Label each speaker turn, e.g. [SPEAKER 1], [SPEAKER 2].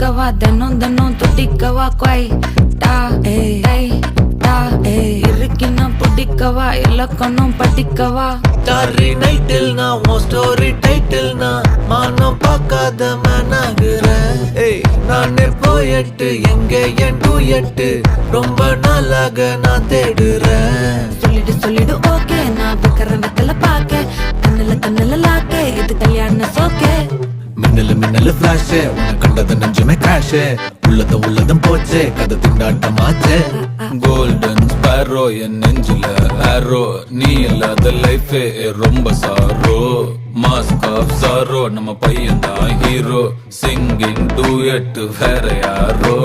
[SPEAKER 1] தொட்டுக்கவா தினம் தினம் தொட்டிக்கவா குவை டா ஏய் டா இருக்கினா பிடிக்கவா இலக்கணம் படிக்கவா
[SPEAKER 2] டாரி நைட்டில் நான் உன் ஸ்டோரி டைட்டில் நான் மானம் பார்க்காத மேனாகிறேன். நானே போயட்டு எங்க என் டூயட்டு ரொம்ப நாளாக நான் தேடுறேன்.
[SPEAKER 1] சொல்லிடு ஓகே நான் வைக்கிறேன் வெத்தல பாக்க கண்ணுல லாக்கே இது கல்யாண சோக்கே
[SPEAKER 2] மின்னலு ஃபிளாஷ் உன்னை கண்டது நெஞ்சுமே கிராஷ் உள்ளதும் போச்சே கதை திண்டாட்டமாச்சே. கோல்டன் ஸ்பேரோ என் நெஞ்சில ஆரோ நீ இல்லாத லைஃபே ரொம்ப சாரோ. மாஸ்க் ஆஃப் சாரோ நம்ம பையன் தான் ஹீரோ சிங்கிங் டூயட் வேற யாரோ.